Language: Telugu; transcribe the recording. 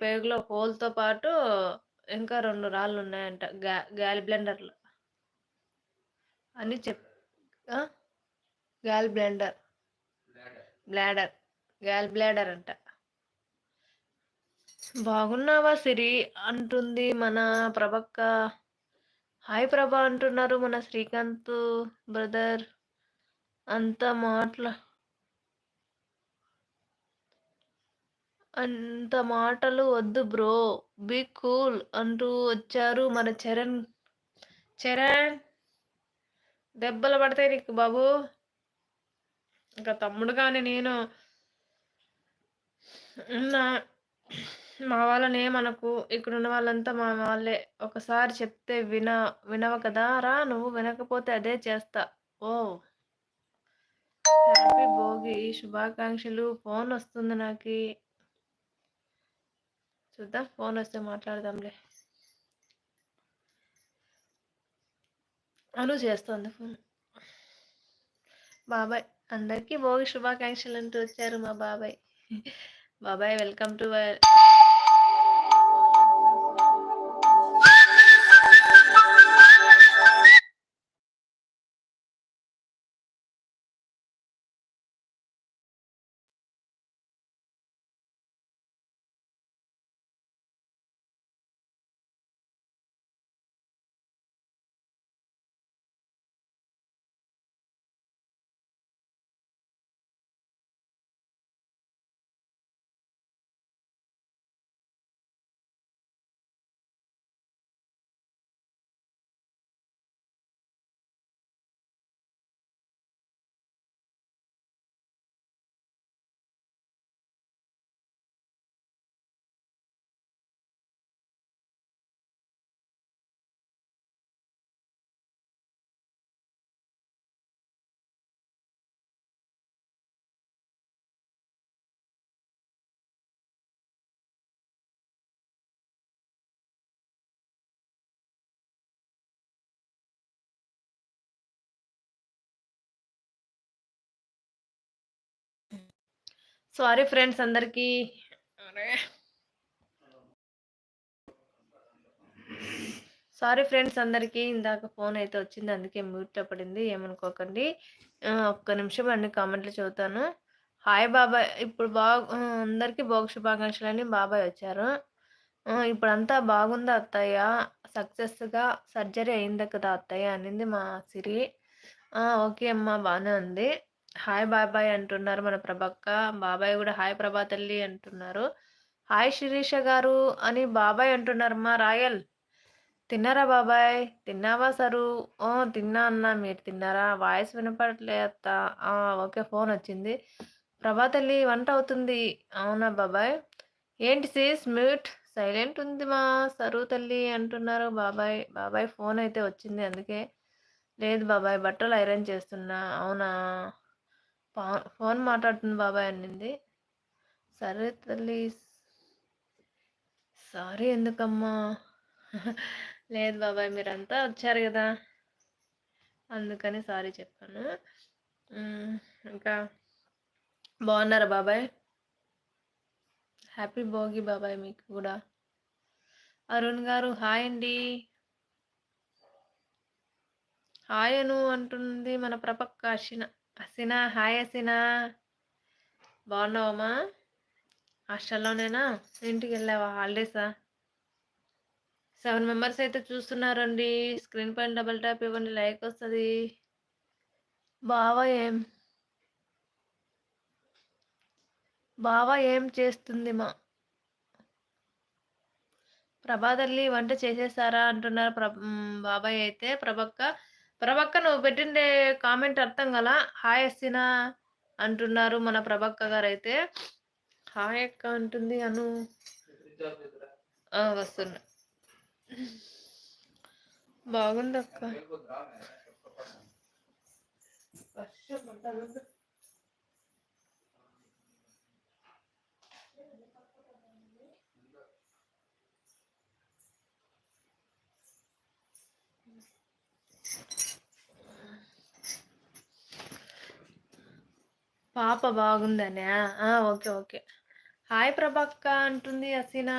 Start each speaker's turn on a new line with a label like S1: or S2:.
S1: పేగులో హోల్‌తో పాటు ఇంకా 2 రాళ్ళున్నాయంట. గాల్ బ్లెండర్‌లో అని ఆ! Gall blender. Bladder. Gall bladder అంట. బాగున్నావా సిరి అంటుంది మన ప్రభక్క. హాయ్ ప్రభా అంటున్నారు మన శ్రీకాంత్ బ్రదర్. అంత మాటల అంత మాటలు వద్దు బ్రో. బీ కూల్ అంటూ వచ్చారు మన చరణ్. చరణ్ దెబ్బలు పడతాయి నీకు బాబు. ఇంకా తమ్ముడు కానీ నేను ఉన్నా. మా వాళ్ళని ఏమనకు. ఇక్కడున్న వాళ్ళంతా మా వాళ్ళే. ఒకసారి చెప్తే వినవ కదా రా. నువ్వు వినకపోతే అదే చేస్తా. ఓ హ్యాపీ భోగి శుభాకాంక్షలు. ఫోన్ వస్తుంది నాకి. చూద్దాం, ఫోన్ వస్తే మాట్లాడదాంలే. అను చేస్తుంది ఫోన్. బాబాయ్ అందరికీ భోగి శుభాకాంక్షలు అంటూ వచ్చారు మా బాబాయ్. బాబాయ్ వెల్కమ్ టు సారీ ఫ్రెండ్స్ అందరికీ. సారీ ఫ్రెండ్స్ అందరికీ. ఇందాక ఫోన్ అయితే వచ్చింది, అందుకే మ్యూట్లో పడింది, ఏమనుకోకండి. ఒక్క నిమిషం అన్ని కామెంట్లు చదువుతాను. హాయ్ బాబాయ్. ఇప్పుడు అందరికీ భోగి శుభాకాంక్షలని బాబాయ్ వచ్చారు. ఇప్పుడంతా బాగుందా అత్తయ్య? సక్సెస్గా సర్జరీ అయింది కదా అత్తయ్య అనింది మా సిరి. ఓకే అమ్మా బాగానే ఉంది. హాయ్ బాబాయ్ అంటున్నారు మన ప్రభక్క. బాబాయ్ కూడా హాయ్ ప్రభా తల్లి అంటున్నారు. హాయ్ శిరీష గారు అని బాబాయ్ అంటున్నారు మా రాయల్. తిన్నారా బాబాయ్? తిన్నావా సరు? తిన్నా అన్నా. మీరు తిన్నారా? వాయిస్ వినపడట్లే అత్త. ఓకే, ఫోన్ వచ్చింది. ప్రభాతల్లి వంట అవుతుంది. అవునా బాబాయ్? ఏంటి సీస్ మ్యూట్ సైలెంట్ ఉంది మా సరు తల్లి అంటున్నారు బాబాయ్. బాబాయ్ ఫోన్ అయితే వచ్చింది అందుకే. లేదు బాబాయ్, బట్టలు ఐరన్ చేస్తున్నా. అవునా? ఫోన్ మాట్లాడుతుంది బాబాయ్ అనింది. సరే తల్లి. సారీ ఎందుకమ్మా? లేదు బాబాయ్, మీరంతా వచ్చారు కదా అందుకని సారీ చెప్పాను. ఇంకా బాగున్నారా బాబాయ్? హ్యాపీ భోగి బాబాయ్ మీకు కూడా. అరుణ్ గారు హాయ్ అండి. హాయ్ అను అంటుంది మన ప్రపక్క హసీనా. హాయ్ హసీనా. బాగున్నావమ్మా? హాస్టల్లోనేనా? ఇంటికి వెళ్ళావా? హాలిడేసా? 7 మెంబర్స్ అయితే చూస్తున్నారండి. స్క్రీన్ పైన డబుల్ ట్యాప్ ఇవ్వండి, లైక్ వస్తుంది. బావ ఏం చేస్తుంది మా ప్రభాతల్లి? వంట చేసేసారా అంటున్నారు బాబాయ్ అయితే. ప్రభక్క నువ్వు పెట్టిండే కామెంట్ అర్థం గల. హాయ్ అస్సినా అంటున్నారు మన ప్రభక్క గారు అయితే. హాయ్ అక్క అంటుంది అను. వస్తున్నా. బాగుంది అక్క. పాప బాగుందనే. Okay okay. హాయ్ ప్రభక్క అంటుంది హసీనా.